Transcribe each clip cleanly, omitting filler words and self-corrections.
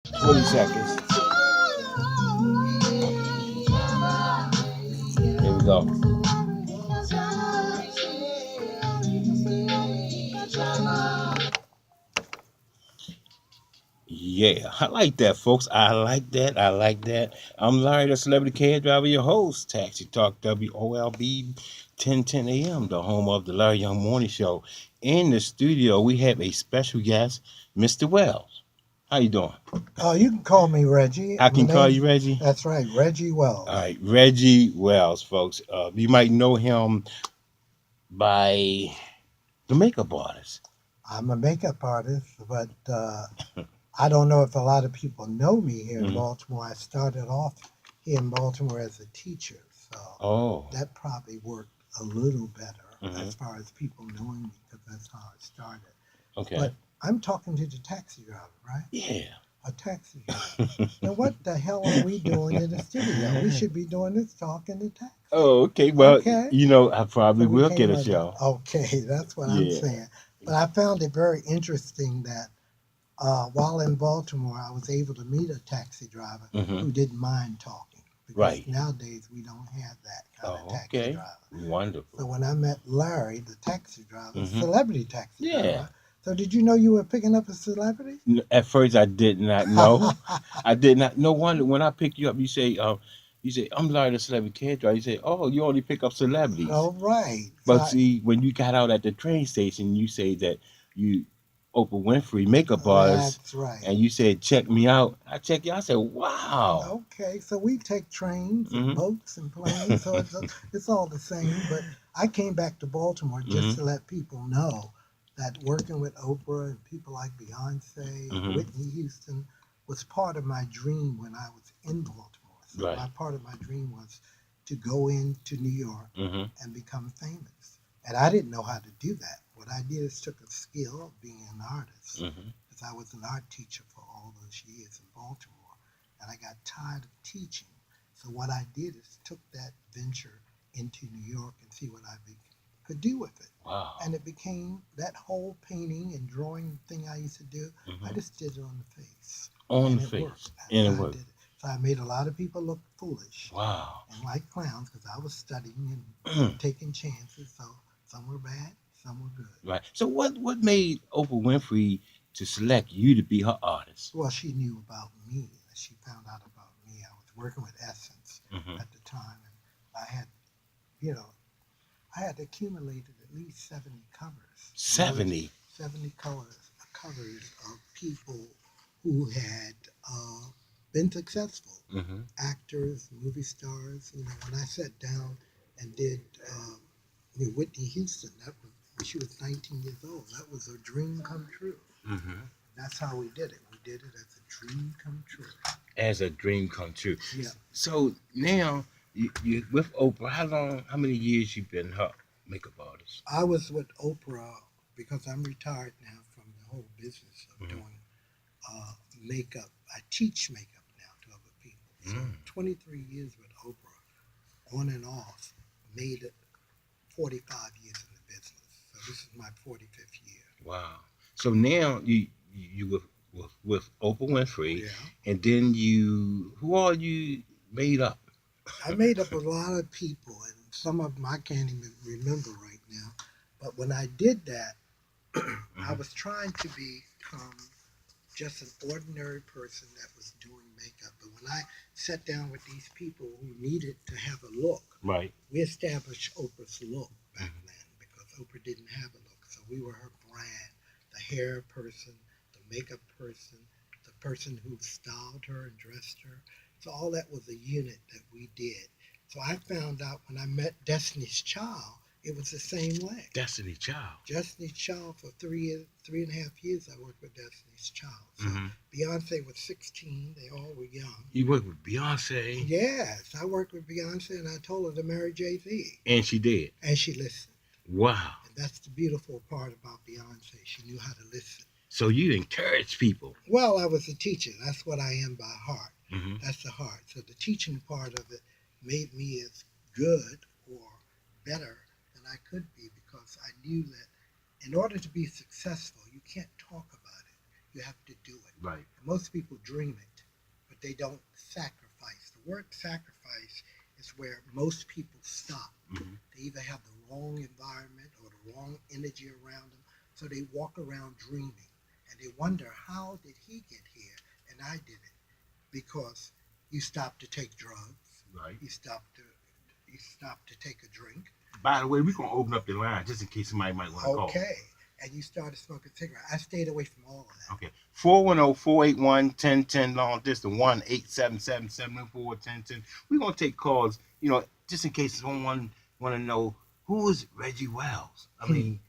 20 seconds. Here we go. Yeah, I like that, folks. I like that. I like that. I'm Larry, the celebrity cab driver, your host, Taxi Talk WOLB 1010 AM, the home of the Larry Young Morning Show. In the studio, we have a special guest, Mr. Wells. How you doing? You can call me Reggie. I My can call name's you Reggie. That's right, Reggie All Wells. right, Reggie Wells, folks. You might know him by the makeup artist. I'm a makeup artist, but I don't know if a lot of people know me here in Hmm. Baltimore. I started off here in Baltimore as a teacher, so Oh. that probably worked a little better Hmm. as far as people knowing me because that's how I started. Okay. But I'm talking to the taxi driver, right? Yeah. A taxi driver. Then what the hell are we doing in the studio? We should be doing this talking to taxi. Oh, okay. Well, Okay. I probably So we will get came a up with, show. okay, that's what I'm Yeah. saying. But I found it very interesting that while in Baltimore, I was able to meet a taxi driver Hmm. who didn't mind talking because Right. nowadays we don't have that kind of Oh, taxi okay. driver. So Wonderful. when I met Larry, the taxi driver, Hmm. celebrity taxi driver, Yeah. right? So did you know you were picking up a celebrity? At first, I did not know. I did not. No wonder when I pick you up, you say, I'm Larry the Celebrity Kid Driver. You say, oh, you only pick up celebrities. All right. But see, when you got out at the train station, you say that you Oprah Winfrey makeup artist, That's right. and you said, check me out. I check you. I said, wow. Okay, so we take trains and Hmm. boats and planes, so it's all the same. But I came back to Baltimore just Hmm. to let people know that working with Oprah and people like Beyonce and Hmm. Whitney Houston was part of my dream when I was in Baltimore. So Right. my part of my dream was to go into New York Hmm. and become famous. And I didn't know how to do that. What I did is took a skill of being an artist, Hmm. because I was an art teacher for all those years in Baltimore and I got tired of teaching. So what I did is took that venture into New York and see what could do with it. Wow. And it became that whole painting and drawing thing I used to do. I Hmm. just did it on the face, On and the it worked. face. That's And it how I worked. did it. So I made a lot of people look foolish Wow. and like clowns because I was studying and taking chances. So some were bad, some were good. Right. So what made Oprah Winfrey to select you to be her artist? Well, she knew about me. She found out about me. I was working with Essence Hmm. at the time, and I had, you know, I had accumulated at least 70 covers. In other words, 70. 70 covers of people who had been successful, Hmm. actors, movie stars. When I sat down and did Whitney Houston, that was when she was 19 years old. That was a dream come true. Hmm. That's how we did it. We did it as a dream come true. As a dream come true. Yeah. So now you with Oprah. How many years you been her makeup artist? I was with Oprah because I'm retired now from the whole business of Hmm. doing makeup. I teach makeup now to other people. So Mm. 23 years with Oprah, on and off, made it 45 years in the business. So this is my 45th year. Wow. So now you with Oprah Winfrey, Yeah. and then you who all you made up? I made up a lot of people, and some of them I can't even remember right now. But when I did that, I Hmm. was trying to become just an ordinary person that was doing makeup. But when I sat down with these people who needed to have a look, Right. we established Oprah's look back Hmm. then because Oprah didn't have a look. So we were her brand, the hair person, the makeup person, the person who styled her and dressed her. So all that was a unit that we did. So I found out when I met Destiny's Child, it was the same way. Destiny Child. Destiny's Child for 3 years, 3.5 years. I worked with Destiny's Child. So Hmm. Beyonce was 16. They all were young. You worked with Beyonce, Yes, I worked with Beyonce, and I told her to marry Jay Z, and she did. and she listened. Wow. And that's the beautiful part about Beyonce. She knew how to listen. So you encourage people. Well, I was a teacher. That's what I am by heart. Hmm. That's the heart. So the teaching part of it made me as good or better than I could be because I knew that in order to be successful, you can't talk about it. You have to do it. Right. And most people dream it, but they don't sacrifice. The word sacrifice is where most people stop. Mm-hmm. They either have the wrong environment or the wrong energy around them, so they walk around dreaming and they wonder, how did he get here and I didn't? Because you stop to take drugs, Right. you stop to take a drink. By the way, we're gonna open up the line just in case somebody might want to call. Okay, and you started smoking cigarettes. I stayed away from all of that. Okay. 410-481-1010 long distance 1-877-704-1010. We're gonna take calls, just in case someone wanna know who is Reggie Wells. I mean,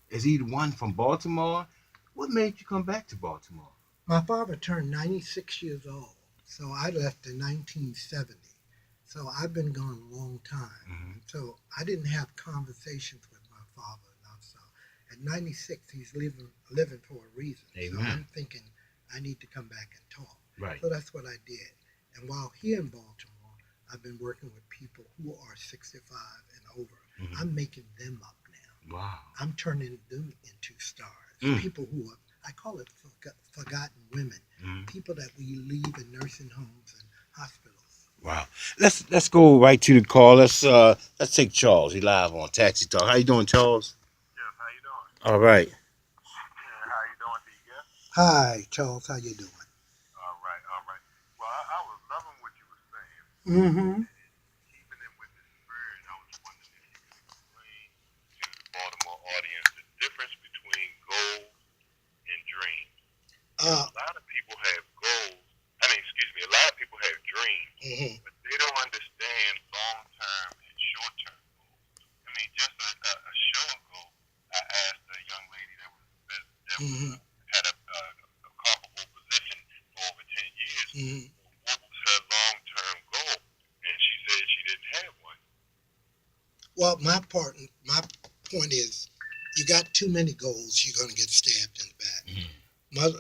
is he the one from Baltimore? What made you come back to Baltimore? My father turned 96 years old, so I left in 1970. So I've been gone a long time. Mm-hmm. So I didn't have conversations with my father enough. So at 96, he's living for a reason. Amen. So I'm thinking I need to come back and talk. Right. So that's what I did. And while here in Baltimore, I've been working with people who are 65 and over. Mm-hmm. I'm making them up now. Wow. I'm turning them into stars. People who are, I call it forgotten women. People that we leave in nursing homes and hospitals. Wow. Let's go right to the call. Let's take Charles. He live on Taxi Talk. How you doing, Charles? Yes, how you doing? All right. Yeah, how you doing, D? Hi, Charles. How you doing? All right, all right. Well, I was loving what you were saying. Mm-hmm. Keeping it with the spirit, I was wondering if you could explain to the Baltimore audience the difference between goals and dreams. A lot of people have goals. I mean, excuse me, a lot of people have dreams, but they don't understand long-term and short-term goals. I mean, just a show ago, I asked a young lady that had a comparable position for over 10 years, what was her long-term goal, and she said she didn't have one. Well, my point is, you got too many goals, you're going to get stabbed in the back.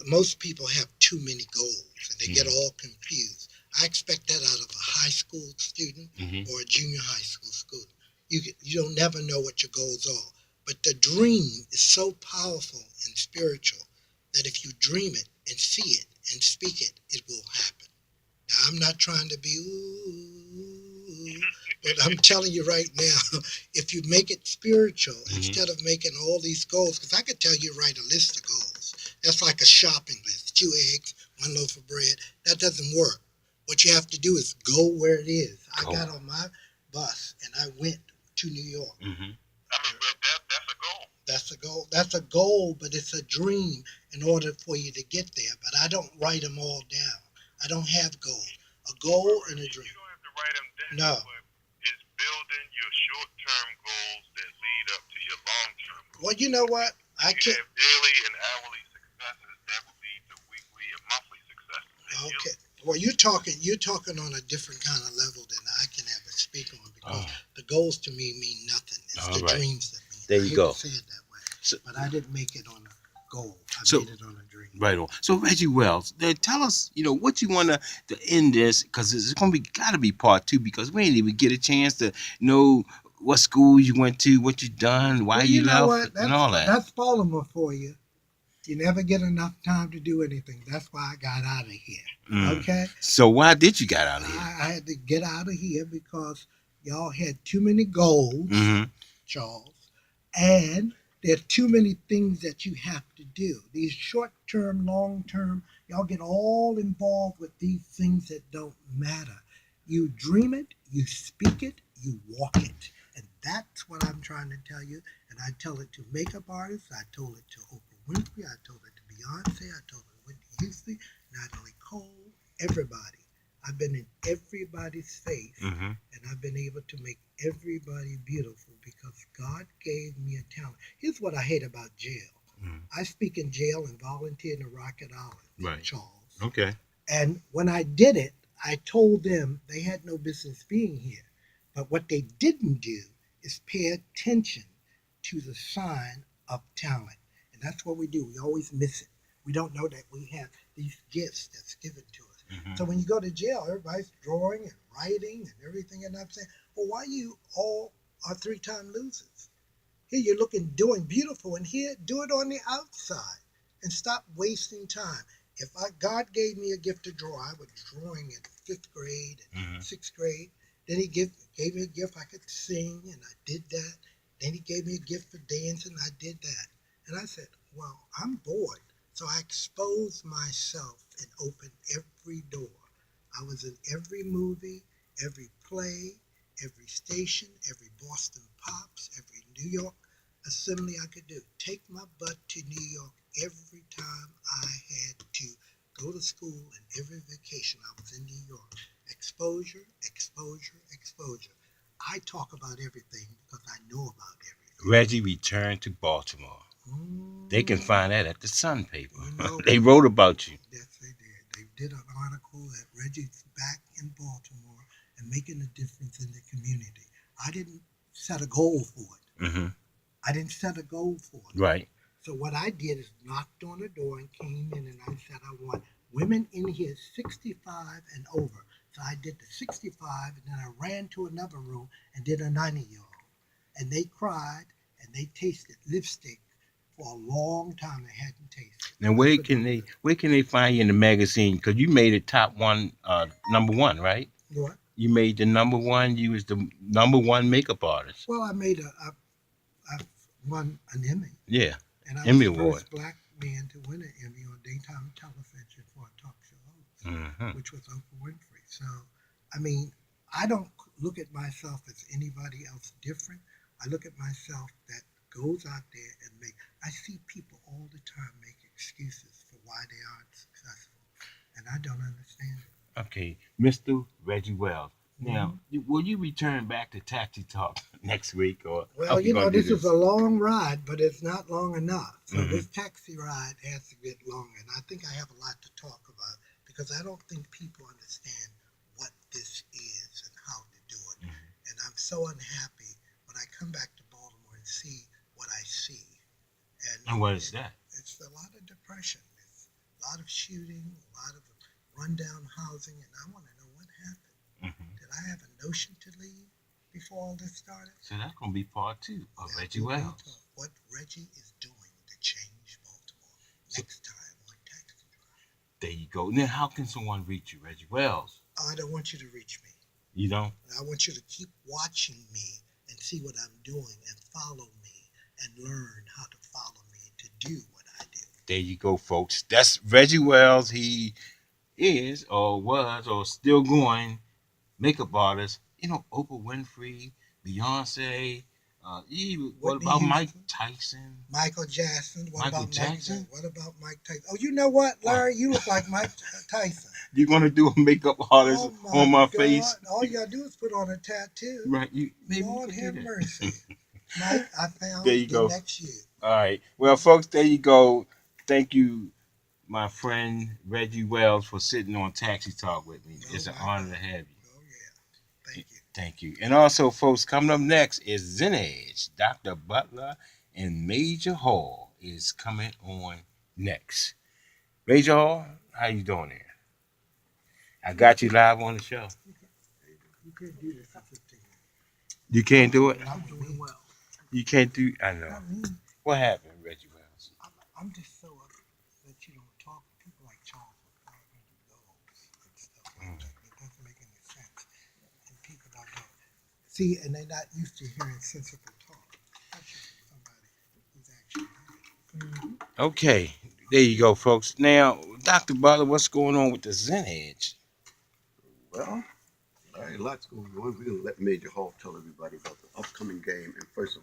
Most people have too many goals, and they get all confused. I expect that out of a high school student or a junior high school student. You don't never know what your goals are, but the dream is so powerful and spiritual that if you dream it and see it and speak it, it will happen. Now, I'm not trying to be ooh, but I'm telling you right now, if you make it spiritual instead of making all these goals, because I could tell you write a list of goals. That's like a shopping list: 2 eggs, 1 loaf of bread. That doesn't work. What you have to do is go where it is. I got on my bus and I went to New York. I mean, but that's a goal. That's a goal. That's a goal, but it's a dream in order for you to get there. But I don't write them all down. I don't have goals. A goal and a dream. You don't have to write them down. No. But it's building your short-term goals that lead up to your long-term goals. Well, you know what? You have daily and hourly successes that will lead to weekly and monthly successes. Okay. Well, you're talking on a different kind of level than I can ever speak on, because the goals to me mean nothing. It's the dreams that mean. There you go. I hate to say it that way, but I didn't make it on a goal. I made it on a dream. Right on. So Reggie Wells, tell us, what you want to end this, because it's gotta be part 2, because we didn't even get a chance to know what school you went to, what you done, why you left, and all that. That's Baltimore for you. You never get enough time to do anything. That's why I got out of here. Okay? So why did you get out of here? I had to get out of here because y'all had too many goals, Charles, and there are too many things that you have to do. These short-term, long-term, y'all get all involved with these things that don't matter. You dream it, you speak it, you walk it. And that's what I'm trying to tell you. And I tell it to makeup artists. I told it to Oprah Winfrey. I told it to Beyonce. I told it to Whitney Houston, Natalie Cole, everybody. I've been in everybody's face, and I've been able to make everybody beautiful because God gave me a talent. Here's what I hate about jail. I speak in jail and volunteer in the Rocket Islands, Charles. Okay. And when I did it, I told them they had no business being here. But what they didn't do is pay attention to the sign of talent. And that's what we do. We always miss it. We don't know that we have these gifts that's given to us. So when you go to jail, everybody's drawing and writing and everything. And I'm saying, well, why you all are 3-time losers? Here you're doing beautiful, and here, do it on the outside. and stop wasting time. If God gave me a gift to draw, I was drawing in fifth grade and sixth grade. Then He gave me a gift I could sing, and I did that. Then He gave me a gift for dancing, I did that. And I said, well, I'm bored. So I exposed myself and opened every door. I was in every movie, every play, every station, every Boston Pops, every New York assembly I could do. Take my butt to New York every time I had to go to school, and every vacation I was in New York. Exposure, exposure, exposure. I talk about everything because I know about everything. Reggie returned to Baltimore. They can find that at the Sun paper. You know, they wrote about you. Yes, they did. They did an article that Reggie's back in Baltimore and making a difference in the community. I didn't set a goal for it. I didn't set a goal for it. Right. So what I did is knocked on the door and came in, and I said, I want women in here 65 and over. So I did the 65, and then I ran to another room and did a 90-year-old. And they cried, and they tasted lipstick for a long time. They hadn't tasted. Now where can they find you in the magazine? Because you made it top one, number one, right? What? You made the number one. You was the number one makeup artist. Well, I won an Emmy. Yeah. And I was Emmy the award. first black man to win an Emmy on daytime television for a talk show host, which was Oprah Winfrey. So, I mean, I don't look at myself as anybody else different. I look at myself that goes out there and I see people all the time make excuses for why they aren't successful, and I don't understand it. Okay, Mr. Reggie Wells. Now, will you return back to Taxi Talk next week, or? Well, this is a long ride, but it's not long enough. So this taxi ride has to get longer, and I think I have a lot to talk about because I don't think people understand what this is and how to do it. And I'm so unhappy when I come back to Baltimore and see what I see. And what is that? It's a lot of depression. It's a lot of shooting, a lot of rundown housing, and I want to know what happened. Did I have a notion to leave before all this started? So that's going to be part two of Reggie Wells. What Reggie is doing to change Baltimore next time on Taxi Drive. There you go. Now, how can someone reach you, Reggie Wells? I don't want you to reach me. You don't? I want you to keep watching me and see what I'm doing and follow me and learn how to follow me to do what I do. There you go, folks. That's Reggie Wells. He is or was or still going makeup artist. Oprah Winfrey, Beyonce. What about Houston? Mike Tyson? Michael Jackson. Michael Jackson? What about Mike Tyson? Oh, you know what, Larry? You look like Mike Tyson. You're going to do a makeup artist on my face? All you got to do is put on a tattoo. Right. Lord have mercy. Mike, I found there you go. Next you. All right. Well, folks, there you go. Thank you, my friend Reggie Wells, for sitting on Taxi Talk with me. It's an honor to have you. Oh, yeah. Thank you. Thank you. And also, folks, coming up next is Zen Edge. Dr. Butler and Major Hall is coming on next. Major Hall, how you doing there? I got you live on the show. You can't do this for 15 minutes. You can't do it? I'm doing well. You can't do I know. What happened, Reggie Wells? I'm just so upset that you don't talk to people like Charles and goals and stuff like that. It doesn't make any sense. And people don't know. See, and they're not used to hearing sensible talk. Especially from somebody who's actually here. Okay. There you go, folks. Now, Dr. Butler, what's going on with the Zen Edge? Well, Larry, lots going on. We're going to let Major Hall tell everybody about the upcoming game. And first of